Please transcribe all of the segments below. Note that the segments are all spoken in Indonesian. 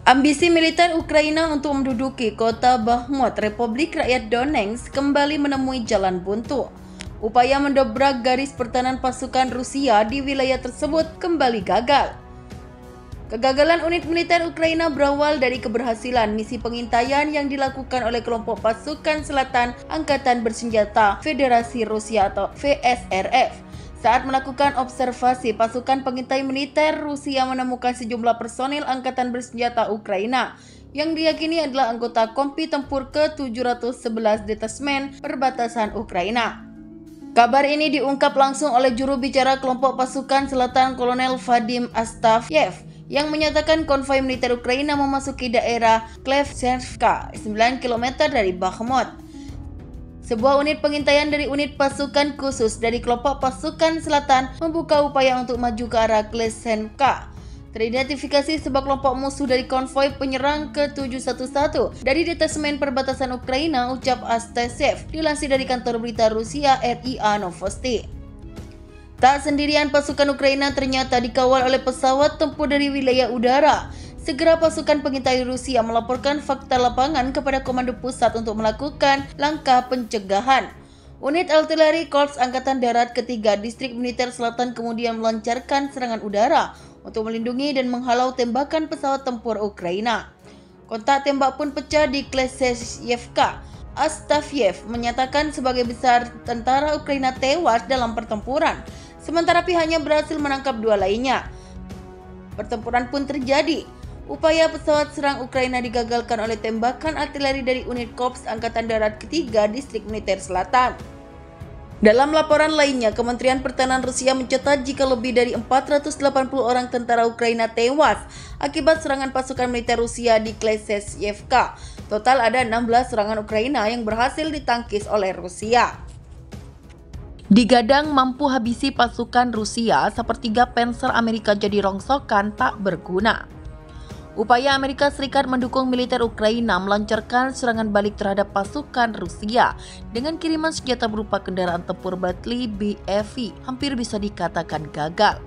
Ambisi militer Ukraina untuk menduduki kota Bakhmut, Republik Rakyat Donetsk kembali menemui jalan buntu. Upaya mendobrak garis pertahanan pasukan Rusia di wilayah tersebut kembali gagal. Kegagalan unit militer Ukraina berawal dari keberhasilan misi pengintaian yang dilakukan oleh kelompok pasukan selatan Angkatan Bersenjata Federasi Rusia atau VSRF. Saat melakukan observasi, pasukan pengintai militer Rusia menemukan sejumlah personil Angkatan Bersenjata Ukraina yang diyakini adalah anggota Kompi Tempur ke-711 Detasmen Perbatasan Ukraina. Kabar ini diungkap langsung oleh juru bicara kelompok pasukan selatan Kolonel Vadim Astafyev yang menyatakan konvoi militer Ukraina memasuki daerah Klevchenka, 9 km dari Bakhmut. Sebuah unit pengintaian dari unit pasukan khusus dari kelompok pasukan selatan membuka upaya untuk maju ke arah Klevchenka. Teridentifikasi sebuah kelompok musuh dari konvoi penyerang ke-711 dari Detasmen Perbatasan Ukraina, ucap Astafyev, dilansir dari kantor berita Rusia RIA Novosti. Tak sendirian pasukan Ukraina ternyata dikawal oleh pesawat tempur dari wilayah udara. Segera pasukan pengintai Rusia melaporkan fakta lapangan kepada Komando Pusat untuk melakukan langkah pencegahan. Unit artileri Korps Angkatan Darat ketiga Distrik Militer Selatan kemudian melancarkan serangan udara untuk melindungi dan menghalau tembakan pesawat tempur Ukraina. Kontak tembak pun pecah di Klevchenka. Astafyev menyatakan sebagian besar tentara Ukraina tewas dalam pertempuran, sementara pihaknya berhasil menangkap 2 lainnya. Pertempuran pun terjadi. Upaya pesawat serang Ukraina digagalkan oleh tembakan artileri dari unit Korps Angkatan Darat ketiga Distrik Militer Selatan. Dalam laporan lainnya, Kementerian Pertahanan Rusia mencatat jika lebih dari 480 orang tentara Ukraina tewas akibat serangan pasukan militer Rusia di Klevchenka. Total ada 16 serangan Ukraina yang berhasil ditangkis oleh Rusia. Digadang mampu habisi pasukan Rusia, sepertiga panser Amerika jadi rongsokan tak berguna. Upaya Amerika Serikat mendukung militer Ukraina melancarkan serangan balik terhadap pasukan Rusia dengan kiriman senjata berupa kendaraan tempur Bradley BFV hampir bisa dikatakan gagal.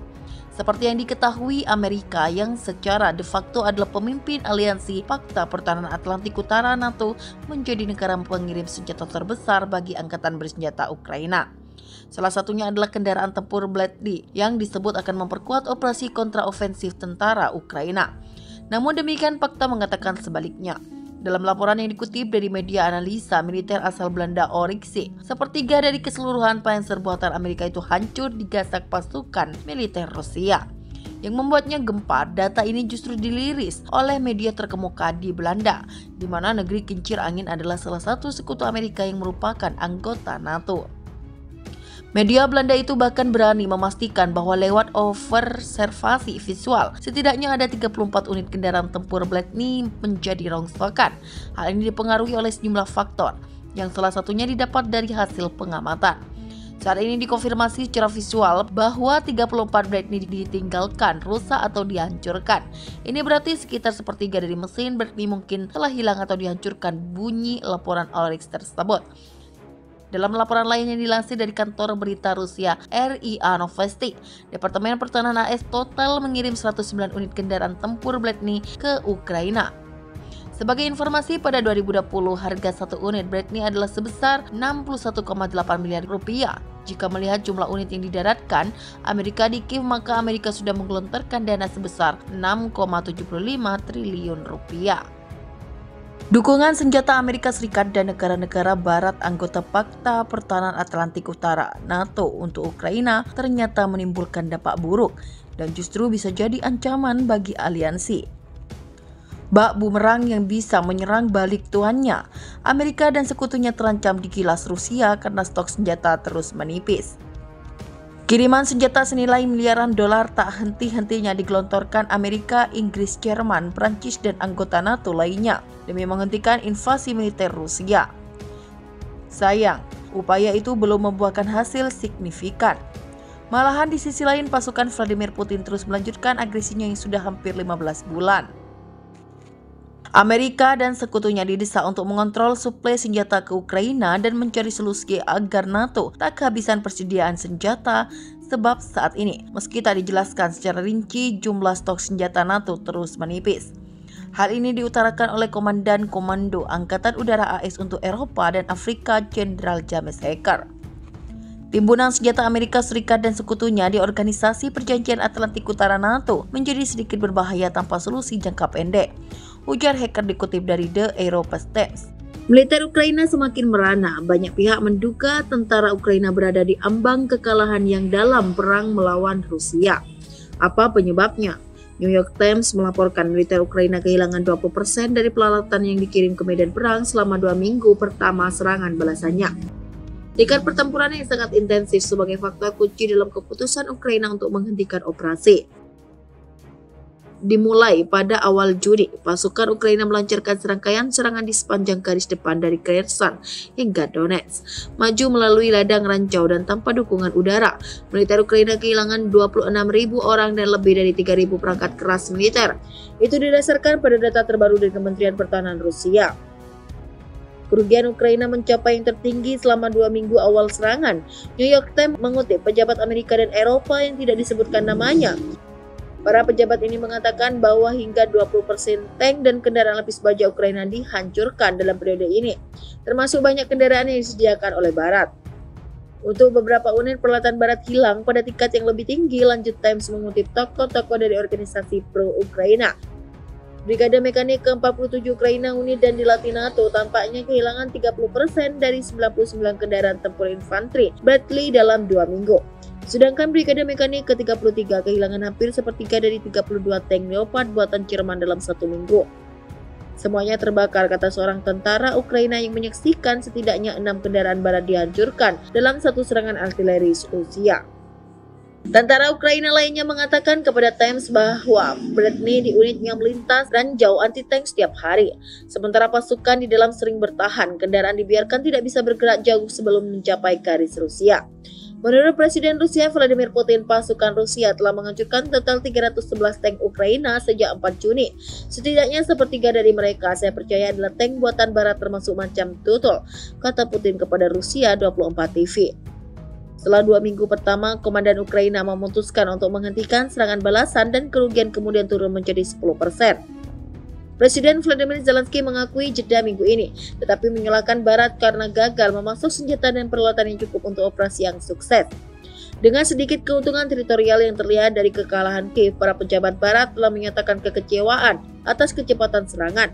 Seperti yang diketahui, Amerika yang secara de facto adalah pemimpin aliansi Pakta Pertahanan Atlantik Utara NATO menjadi negara pengirim senjata terbesar bagi angkatan bersenjata Ukraina. Salah satunya adalah kendaraan tempur Bradley yang disebut akan memperkuat operasi kontraofensif tentara Ukraina. Namun demikian, fakta mengatakan sebaliknya. Dalam laporan yang dikutip dari media analisa militer asal Belanda Oryx, sepertiga dari keseluruhan panser buatan Amerika itu hancur digasak pasukan militer Rusia. Yang membuatnya gempar, data ini justru diliris oleh media terkemuka di Belanda, di mana negeri kincir angin adalah salah satu sekutu Amerika yang merupakan anggota NATO. Media Belanda itu bahkan berani memastikan bahwa lewat observasi visual, setidaknya ada 34 unit kendaraan tempur Bradley menjadi rongsokan. Hal ini dipengaruhi oleh sejumlah faktor, yang salah satunya didapat dari hasil pengamatan. Saat ini dikonfirmasi secara visual bahwa 34 Bradley ditinggalkan, rusak atau dihancurkan. Ini berarti sekitar sepertiga dari mesin Bradley mungkin telah hilang atau dihancurkan, bunyi laporan Oryx tersebut. Dalam laporan lain yang dilansir dari kantor berita Rusia RIA Novosti, Departemen Pertahanan AS total mengirim 109 unit kendaraan tempur Bradley ke Ukraina. Sebagai informasi, pada 2020 harga satu unit Bradley adalah sebesar 61,8 miliar rupiah. Jika melihat jumlah unit yang didaratkan Amerika di Kiev, maka Amerika sudah menggelontorkan dana sebesar 6,75 triliun rupiah. Dukungan senjata Amerika Serikat dan negara-negara barat anggota Pakta Pertahanan Atlantik Utara NATO untuk Ukraina ternyata menimbulkan dampak buruk dan justru bisa jadi ancaman bagi aliansi. Bak bumerang yang bisa menyerang balik tuannya, Amerika dan sekutunya terancam digilas Rusia karena stok senjata terus menipis. Kiriman senjata senilai miliaran dolar tak henti-hentinya digelontorkan Amerika, Inggris, Jerman, Prancis, dan anggota NATO lainnya demi menghentikan invasi militer Rusia. Sayang, upaya itu belum membuahkan hasil signifikan. Malahan di sisi lain pasukan Vladimir Putin terus melanjutkan agresinya yang sudah hampir 15 bulan. Amerika dan sekutunya didesak untuk mengontrol suplai senjata ke Ukraina dan mencari solusi agar NATO tak kehabisan persediaan senjata, sebab saat ini, meski tak dijelaskan secara rinci, jumlah stok senjata NATO terus menipis. Hal ini diutarakan oleh Komandan Komando Angkatan Udara AS untuk Eropa dan Afrika, Jenderal James Hacker. Timbunan senjata Amerika Serikat dan sekutunya di Organisasi Perjanjian Atlantik Utara NATO menjadi sedikit berbahaya tanpa solusi jangka pendek, ujar Hacker dikutip dari The Europa Times. Militer Ukraina semakin merana. Banyak pihak menduga tentara Ukraina berada di ambang kekalahan yang dalam perang melawan Rusia. Apa penyebabnya? New York Times melaporkan militer Ukraina kehilangan 20% dari peralatan yang dikirim ke medan perang selama 2 minggu pertama serangan balasannya. Tingkat pertempuran yang sangat intensif sebagai faktor kunci dalam keputusan Ukraina untuk menghentikan operasi. Dimulai pada awal Juni, pasukan Ukraina melancarkan serangkaian serangan di sepanjang garis depan dari Kherson hingga Donetsk, maju melalui ladang Rancau dan tanpa dukungan udara. Militer Ukraina kehilangan 26.000 orang dan lebih dari 3.000 perangkat keras militer. Itu didasarkan pada data terbaru dari Kementerian Pertahanan Rusia. Kerugian Ukraina mencapai yang tertinggi selama 2 minggu awal serangan. New York Times mengutip pejabat Amerika dan Eropa yang tidak disebutkan namanya. Para pejabat ini mengatakan bahwa hingga 20% tank dan kendaraan lapis baja Ukraina dihancurkan dalam periode ini, termasuk banyak kendaraan yang disediakan oleh Barat. Untuk beberapa unit peralatan Barat hilang pada tingkat yang lebih tinggi, lanjut Times mengutip tokoh-tokoh dari organisasi pro-Ukraina. Brigade Mekanik ke-47 Ukraina unit dan dilatih NATO tampaknya kehilangan 30% dari 99 kendaraan tempur infanteri Bradley dalam 2 minggu. Sedangkan Brigade Mekanik ke-33 kehilangan hampir sepertiga dari 32 tank Leopard buatan Jerman dalam 1 minggu. Semuanya terbakar, kata seorang tentara Ukraina yang menyaksikan setidaknya 6 kendaraan Barat dihancurkan dalam satu serangan artileri Rusia. Tentara Ukraina lainnya mengatakan kepada Times bahwa Bradley di unitnya melintas ranjau anti-tank setiap hari. Sementara pasukan di dalam sering bertahan, kendaraan dibiarkan tidak bisa bergerak jauh sebelum mencapai garis Rusia. Menurut Presiden Rusia Vladimir Putin, pasukan Rusia telah menghancurkan total 311 tank Ukraina sejak 4 Juni. Setidaknya sepertiga dari mereka saya percaya adalah tank buatan Barat termasuk macam Tutul, kata Putin kepada Rusia 24 TV. Setelah 2 minggu pertama, Komandan Ukraina memutuskan untuk menghentikan serangan balasan dan kerugian kemudian turun menjadi 10%. Presiden Volodymyr Zelensky mengakui jeda minggu ini, tetapi menyalahkan Barat karena gagal memasok senjata dan peralatan yang cukup untuk operasi yang sukses. Dengan sedikit keuntungan teritorial yang terlihat dari kekalahan Kiev, para pejabat Barat telah menyatakan kekecewaan atas kecepatan serangan.